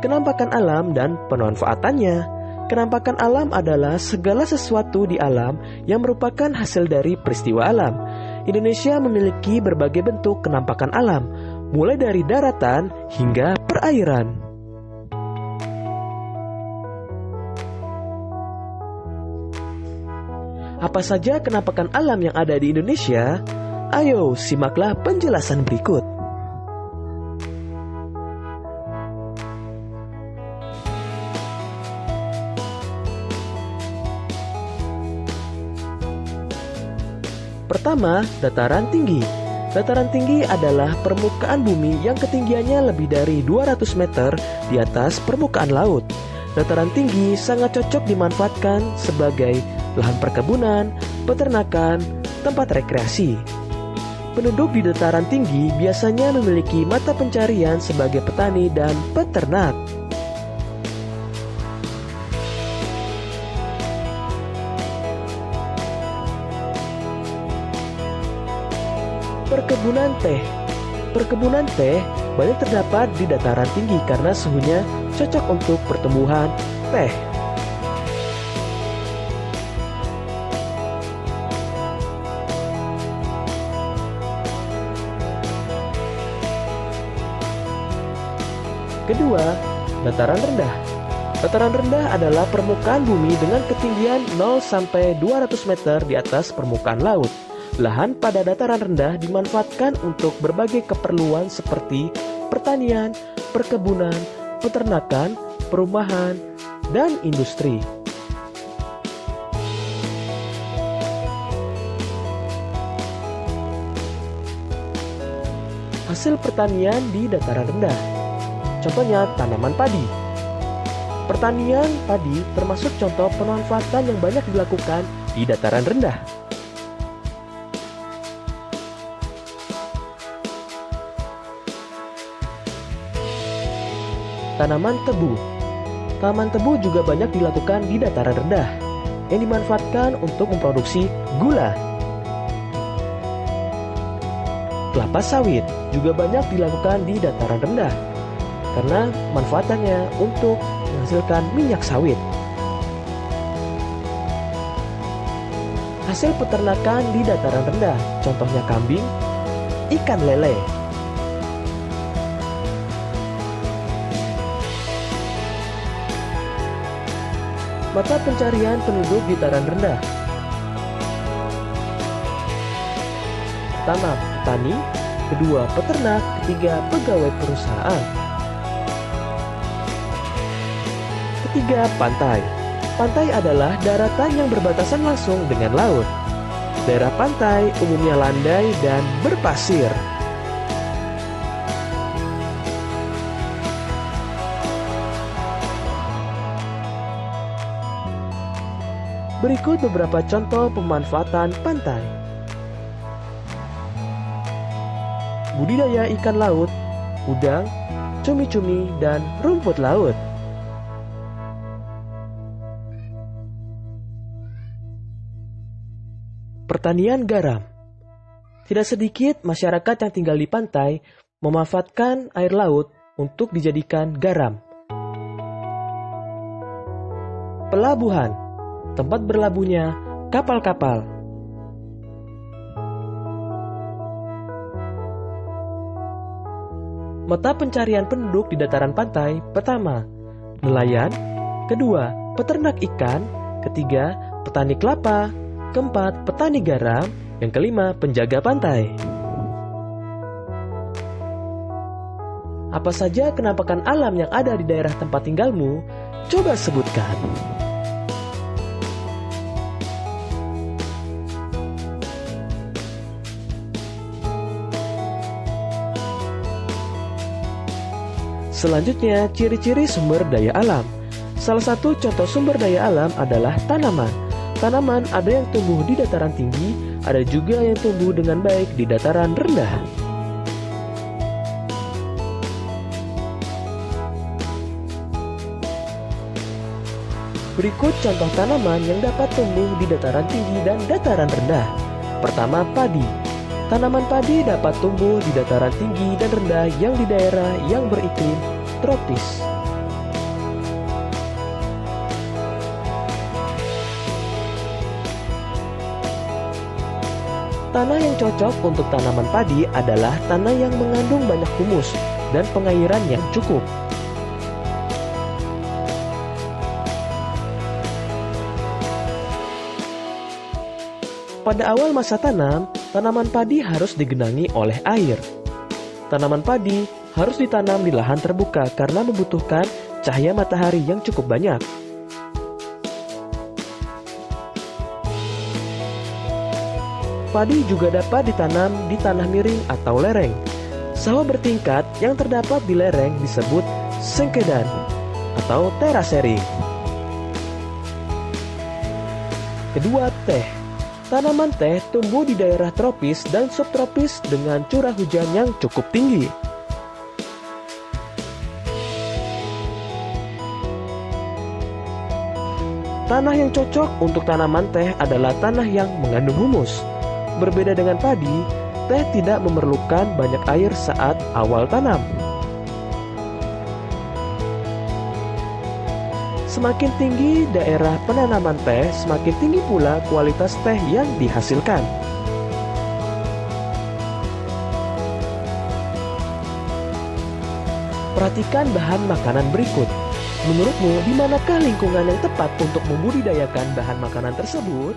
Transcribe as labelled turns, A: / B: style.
A: Kenampakan alam dan pemanfaatannya. Kenampakan alam adalah segala sesuatu di alam yang merupakan hasil dari peristiwa alam. Indonesia memiliki berbagai bentuk kenampakan alam, mulai dari daratan hingga perairan. Apa saja kenampakan alam yang ada di Indonesia? Ayo, simaklah penjelasan berikut. Pertama, dataran tinggi. Dataran tinggi adalah permukaan bumi yang ketinggiannya lebih dari 200 meter di atas permukaan laut. Dataran tinggi sangat cocok dimanfaatkan sebagai lahan perkebunan, peternakan, tempat rekreasi. Penduduk di dataran tinggi biasanya memiliki mata pencarian sebagai petani dan peternak. Perkebunan teh. Perkebunan teh banyak terdapat di dataran tinggi karena suhunya cocok untuk pertumbuhan teh. Kedua, dataran rendah. Dataran rendah adalah permukaan bumi dengan ketinggian 0 sampai 200 meter di atas permukaan laut. Lahan pada dataran rendah dimanfaatkan untuk berbagai keperluan seperti pertanian, perkebunan, peternakan, perumahan, dan industri. Hasil pertanian di dataran rendah. Contohnya tanaman padi. Pertanian padi termasuk contoh pemanfaatan yang banyak dilakukan di dataran rendah. Tanaman tebu. Tanaman tebu juga banyak dilakukan di dataran rendah, yang dimanfaatkan untuk memproduksi gula. Kelapa sawit juga banyak dilakukan di dataran rendah, karena manfaatannya untuk menghasilkan minyak sawit. Hasil peternakan di dataran rendah, contohnya kambing, ikan lele. Mata pencarian penduduk di dataran rendah. Pertama, petani. Kedua, peternak. Ketiga, pegawai perusahaan. Ketiga, pantai. Pantai adalah daratan yang berbatasan langsung dengan laut. Daerah pantai umumnya landai dan berpasir. Berikut beberapa contoh pemanfaatan pantai. Budidaya ikan laut, udang, cumi-cumi, dan rumput laut. Pertanian garam. Tidak sedikit masyarakat yang tinggal di pantai memanfaatkan air laut untuk dijadikan garam. Pelabuhan. Tempat berlabuhnya kapal-kapal. Mata pencarian penduduk di dataran pantai. Pertama, nelayan. Kedua, peternak ikan. Ketiga, petani kelapa. Keempat, petani garam. Yang kelima, penjaga pantai. Apa saja kenampakan alam yang ada di daerah tempat tinggalmu? Coba sebutkan. Selanjutnya, ciri-ciri sumber daya alam. Salah satu contoh sumber daya alam adalah tanaman. Tanaman ada yang tumbuh di dataran tinggi, ada juga yang tumbuh dengan baik di dataran rendah. Berikut contoh tanaman yang dapat tumbuh di dataran tinggi dan dataran rendah. Pertama, padi. Tanaman padi dapat tumbuh di dataran tinggi dan rendah yang di daerah yang beriklim tropis. Tanah yang cocok untuk tanaman padi adalah tanah yang mengandung banyak humus dan pengairan yang cukup. Pada awal masa tanam, tanaman padi harus digenangi oleh air. Tanaman padi harus ditanam di lahan terbuka karena membutuhkan cahaya matahari yang cukup banyak. Padi juga dapat ditanam di tanah miring atau lereng. Sawah bertingkat yang terdapat di lereng disebut sengkedan atau terasering. Kedua, teh. Tanaman teh tumbuh di daerah tropis dan subtropis dengan curah hujan yang cukup tinggi. Tanah yang cocok untuk tanaman teh adalah tanah yang mengandung humus. Berbeda dengan padi, teh tidak memerlukan banyak air saat awal tanam. Semakin tinggi daerah penanaman teh, semakin tinggi pula kualitas teh yang dihasilkan. Perhatikan bahan makanan berikut. Menurutmu, di manakah lingkungan yang tepat untuk membudidayakan bahan makanan tersebut?